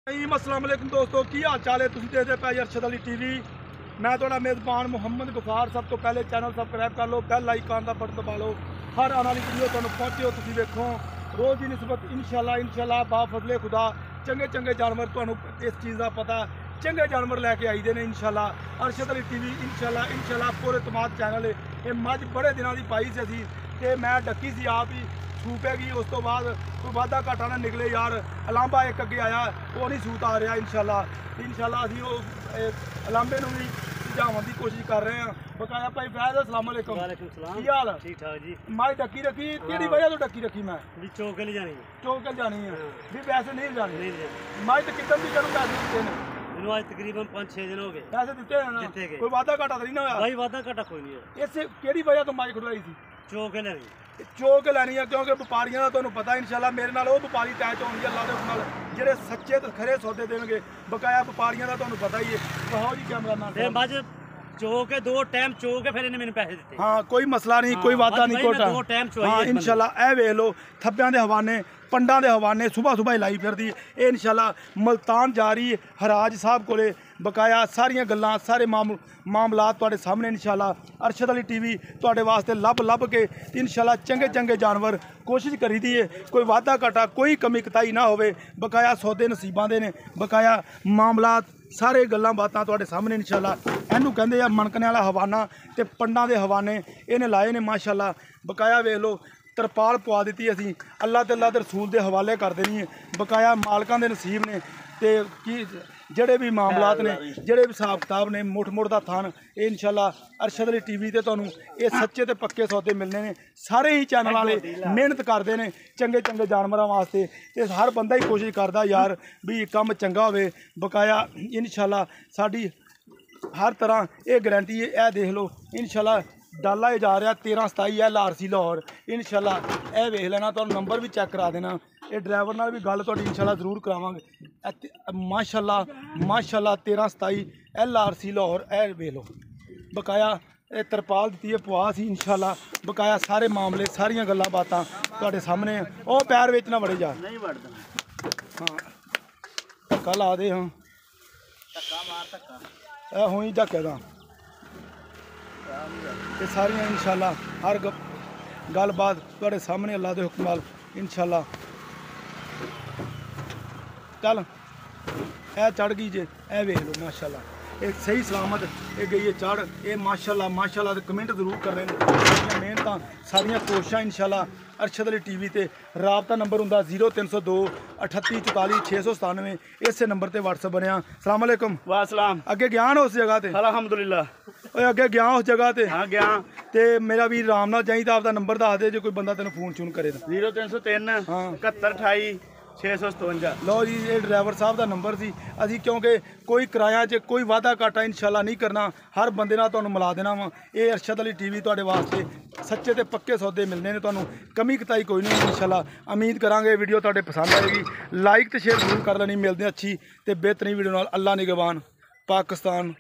अस्सलाम वालेकुम दोस्तों, की हाल चाल है? तुसीं देखदे पे अरशद अली टीवी। मैं तुहाडा मेज़बान मुहम्मद गफार। सब तो पहले चैनल सबकराह्ब कर लो, बैल आइकन का बटन दबा लो, हर आने वाली वीडियो तुहानूं पहुंचे हो तुसीं वेखो। रोज़ की निस्बत इंशाल्लाह बाफजले खुदा चंगे चंगे जानवर तुहानूं इस चीज़ का पता चंगे जानवर लैके आई दे ने इंशाल्लाह। अरशद अली टीवी इंशाल्लाह पूरे तमाम चैनल है। ये मझ बड़े दिनों की पाई सी ते मैं डकी सी आप ही सूपेगी। उस तो बाद कोई वाधा घाटा ना निकले यार। अलांबा एक अगे आया वो नहीं सूत आ रहा। इंशाल्लाह असीं अलांबे नूं भी सुझावन की कोशिश कर रहे हैं। बकाया भाई फैज़ अस्सलाम वालेकुम। की हाल? ठीक ठाक जी। मैं डकी रखी केड़ी वजह तो डकी रखी? मैं चौक ले जानी है भी पैसे नहीं जाने। मैं तो कितने भी करूँ पैसे दिते ने आज तकरीबन 5-6 दिन हो गए पैसे दिते हैं ना। कोई वाधा घाटा तो नहीं ना होया भाई? वाधा घाटा कोई नहीं है। इस केड़ी वजह तो माई खुलवाई सी? चौक लेनी है क्योंकि व्यापारियों का तुहानूं पता इंशाल्लाह मेरे नाल वो व्यापारी अटैच होणगे अल्लाह दे हुक्म नाल जिहड़े सच्चे ते खरे सौदे देणगे। बकाया व्यापारियों का तुहानूं पता ही है। कहो जी कैमरा मैन मज चौक है, 2 टाइम चौक है, फिर इन्हें मैंने पैसे दिते। हाँ कोई मसला नहीं, कोई वादा नहीं, कोटा 2 टाइम हाँ इंशाल्लाह। ए वेख लो थप्पियां दे हवाने पंडां दे हवाने सुबह लाई फिरदी ये इंशाल्लाह मुल्तान जा रही है हराज साहब कोले। बकाया सारियां गल्लां सारे मामलात तुहाडे सामने इंशाल्लाह। अरशद अली टीवी तुहाडे वास्ते लभ के इंशाल्लाह चंगे चंगे जानवर कोशिश करी दी है। कोई वाधा घाटा कोई कमी कताई ना होवे। बकाया सौदे नसीबां दे ने। बकाया मामलात सारे गल्लां बातां तुहाडे सामने इंशाल्लाह। इहनूं कहंदे आ मनकने वाला हवाना ते पंडां दे हवाने इहने लाए ने माशाल्लाह। बकाया वेख लो तरपाल पवा दी असीं अल्लाह ते अल्लाह दे रसूल दे हवाले कर देनी है। बकाया मालकां दे नसीब ने ते की ਜਿਹੜੇ भी मामलात ने ਜਿਹੜੇ भी हिसाब किताब ने मुठ का थान ये इंशाल्लाह अरशद अली टीवी ते तुहानूं ये सच्चे ते पक्के सौदे मिलने ने। सारे ही चैनल वाले मेहनत करते हैं चंगे चंगे जानवरों वास्ते ते हर बंदा ही कोशिश करता यार भी काम चंगा होवे। बकाया इंशाल्लाह साडी हर तरह ये गारंटी है। यह देख लो इंशाल्लाह डाला जा रहा 1327 LRC लाहौर इंशाल्लाह। यह वेख लेना, तो नंबर भी चेक करा देना। ये ड्राइवर नाल भी गल तुहाडी इंशाल्लाह जरूर करावांगे। माशाल्लाह 1327 LRC लाहौर। यह वेख लो बकाया ये तरपाल दी पवा सी इंशाल्लाह। बकाया सारे मामले सारियां गल्लां बातां तुहाडे सामने। ओ पैर विच ना वड़े जा नहीं वड़दा। हाँ धक्का ला दे। हाँ धक्का मार धक्का ए हुई धक्केगा ये सारियां इंशाल्लाह हर गलबात तुहाडे सामने अल्लाह दे हुक्म नाल इंशाल्लाह। चल ए चढ़ गई जे ए वेख लो माशाल्लाह ये सही सलामत ये गई है चढ़। ये माशाल्लाह दे कमेंट जरूर कर रहे हैं। सारियां मेहनतां सारियां कोशिशां इंशाल्लाह। अरशद अली टीवी ते राबता नंबर हुंदा 0302 38 44 697। इस नंबर ते व्हाट्सएप बनया। अस्सलाम वालेकुम। वासलाम। अगे गया ना उस जगह ते? अल्हम्दुलिल्लाह अगे गया उस जगह ते? हाँ गया। ते मेरा भी राम नाल जाई तो आपका नंबर दस दे जो कोई बंदा तेन फोन चून करे। 0303 71 28 657। लो जी ये ड्राइवर साहब का नंबर सी। असी क्योंकि कोई किराया च कोई वाधा घाटा इंशाल्लाह नहीं करना, हर बंदे नाल तुहानूं मिला देना वा। ये अरशद अली टीवी तुहाडे वास्ते सच्चे ते पक्के सौदे मिलने ने। तुहानूं कमी कताई कोई नहीं इंशाल्लाह। उम्मीद करांगे वीडियो तुहाडे पसंद आएगी। लाइक ते शेयर जरूर कर लेनी। मिलदे अच्छी ते बेहतरीन वीडियो नाल। अल्लाह निगहबान। पाकिस्तान।